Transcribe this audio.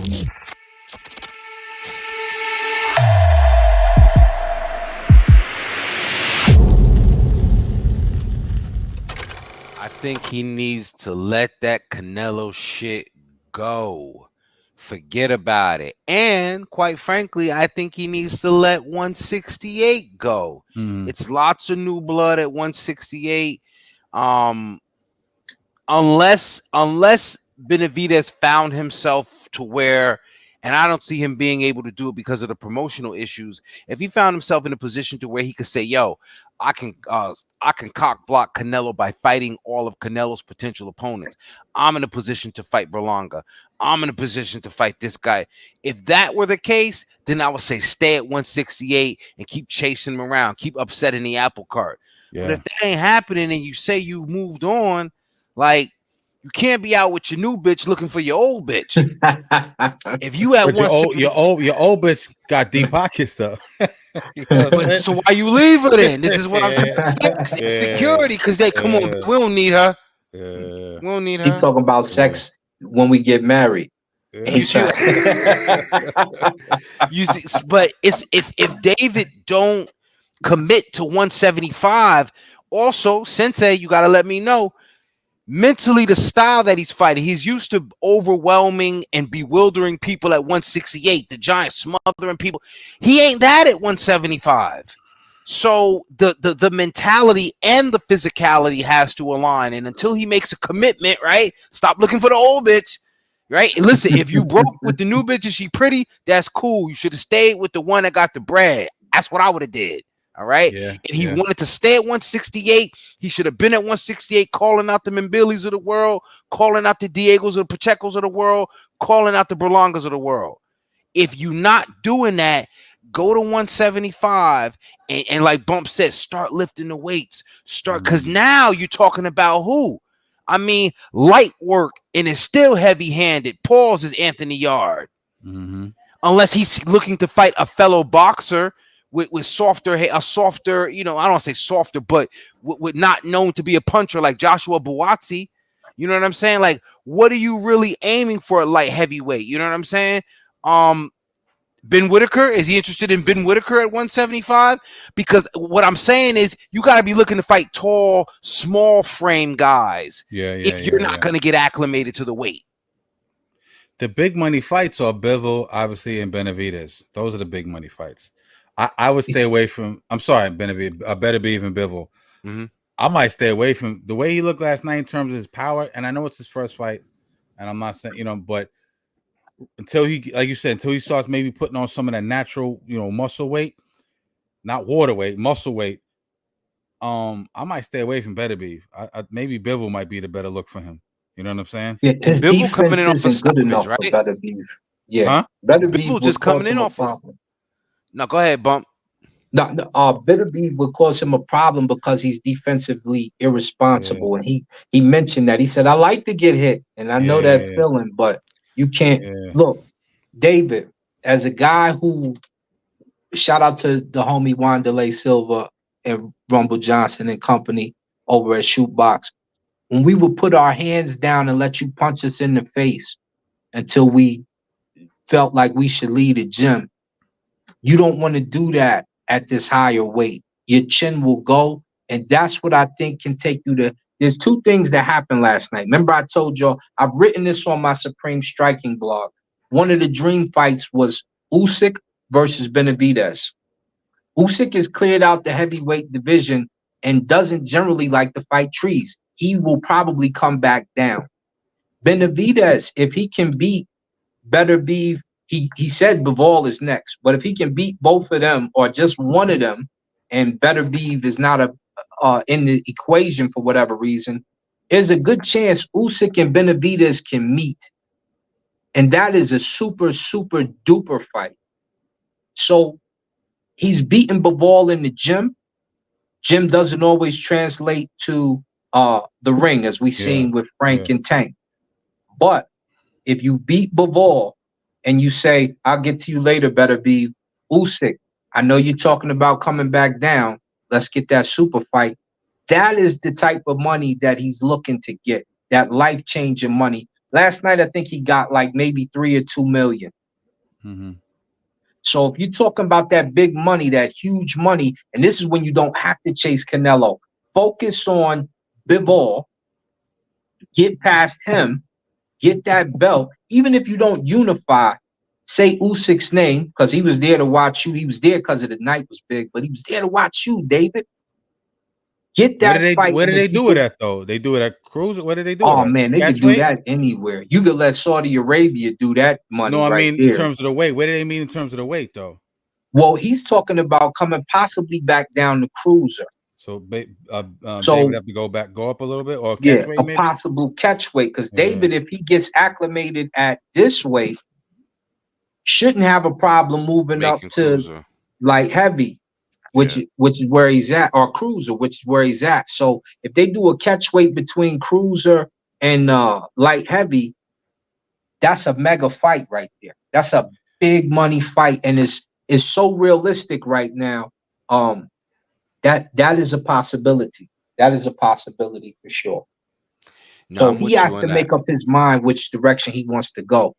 I think he needs to let that Canelo shit go. Forget about it. And quite frankly, I think he needs to let 168 go. It's lots of new blood at 168. Unless Benavidez found himself to where, and I don't see him being able to do it because of the promotional issues. If he found himself in a position to where he could say, "Yo, I can cock block Canelo by fighting all of Canelo's potential opponents. I'm in a position to fight Berlanga. I'm in a position to fight this guy." If that were the case, then I would say stay at 168 and keep chasing him around, keep upsetting the apple cart. Yeah. But if that ain't happening and you say you've moved on, like, you can't be out with your new bitch looking for your old bitch. If you at your old bitch got deep pockets though. So why you leave her then? This is what I'm trying to say. Security, because they come on, we don't need her. We don't need her. He talking about sex when we get married. You see, but it's if David don't commit to 175, also Sensei, you got to let me know. Mentally, the style that he's fighting, he's used to overwhelming and bewildering people at 168, the giant smothering people. He ain't that at 175. So the mentality and the physicality has to align. And until he makes a commitment, right? Stop looking for the old bitch, right? And listen, if you broke with the new bitch and she pretty, that's cool. You should have stayed with the one that got the bread. That's what I would have did. All right. Yeah, and he wanted to stay at 168. He should have been at 168, calling out the Mbillis of the world, calling out the Diegos or the Pachecos of the world, calling out the Berlangas of the world. If you're not doing that, go to 175 and like Bump said, start lifting the weights. Because now you're talking about who? I mean, light work, and it's still heavy-handed. Pause is Anthony Yard. Unless he's looking to fight a fellow boxer with softer, I don't want to say softer, but with not known to be a puncher like Joshua Buatsi. You know what I'm saying? Like, what are you really aiming for at light heavyweight? You know what I'm saying? Ben Whitaker, is he interested in Ben Whitaker at 175? Because what I'm saying is you got to be looking to fight tall, small frame guys. If you're not going to get acclimated to the weight. The big money fights are Bivol, obviously, and Benavidez. Those are the big money fights. I would stay away from. I'm sorry, Benavidez. Beterbiev and Bivol. I might stay away from the way he looked last night in terms of his power. And I know it's his first fight, and I'm not saying but until he, like you said, until he starts maybe putting on some of that natural, muscle weight, not water weight, muscle weight. I might stay away from Beterbiev. Maybe Bivol might be the better look for him. You know what I'm saying? Yeah, Bivol coming in off a stoppage, right? Beterbiev. Yeah, Bivol just coming in off a. No, go ahead, Bump. No, Beterbiev would cause him a problem because he's defensively irresponsible, and he mentioned that. He said, "I like to get hit, and I know that feeling, but you can't." Look, David, as a guy who, shout out to the homie Wanderlei Silva and Rumble Johnson and company over at Shootbox. When we would put our hands down and let you punch us in the face until we felt like we should leave the gym. You don't want to do that at this higher weight. Your chin will go, and that's what I think can take you to. There's two things that happened last night. Remember, I told y'all, I've written this on my Supreme Striking blog. One of the dream fights was Usyk versus Benavidez. Usyk has cleared out the heavyweight division and doesn't generally like to fight trees. He will probably come back down. Benavidez, if he can beat Beterbiev, he said Bivol is next, but if he can beat both of them or just one of them, and Beterbiev is not in the equation for whatever reason, there's a good chance Usyk and Benavidez can meet, and that is a super, super duper fight. So he's beaten Bivol in the gym. Gym doesn't always translate to the ring, as we seen with Frank and Tank. But if you beat Bivol and you say, "I'll get to you later, Beterbiev," Usyk, I know you're talking about coming back down. Let's get that super fight. That is the type of money that he's looking to get, that life-changing money. Last night, I think he got like maybe 3 or 2 million. Mm-hmm. So if you're talking about that big money, that huge money, and this is when you don't have to chase Canelo, focus on Bivol, get past him, get that belt. Even if you don't unify, say Usyk's name, because he was there to watch you. He was there because of the night was big, but he was there to watch you, David. Get that fight. Where do they do it at though? They do it at Cruiser. Where do they do it? Oh at? man, they could do that anywhere. You could let Saudi Arabia do that money. No, I right mean there. in terms of the weight. Where do they mean in terms of the weight though? Well, he's talking about coming possibly back down to Cruiser. So, David have to go up a little bit, or yeah, catch weight, a maybe? possible catch weight. Because David, if he gets acclimated at this weight, shouldn't have a problem moving up to Cruiser. light heavy, which is where he's at, or Cruiser, which is where he's at. So if they do a catch weight between Cruiser and light heavy, that's a mega fight right there. That's a big money fight, and is so realistic right now. That is a possibility. That is a possibility for sure. No, So I'm he with has you on to that. make up his mind which direction he wants to go.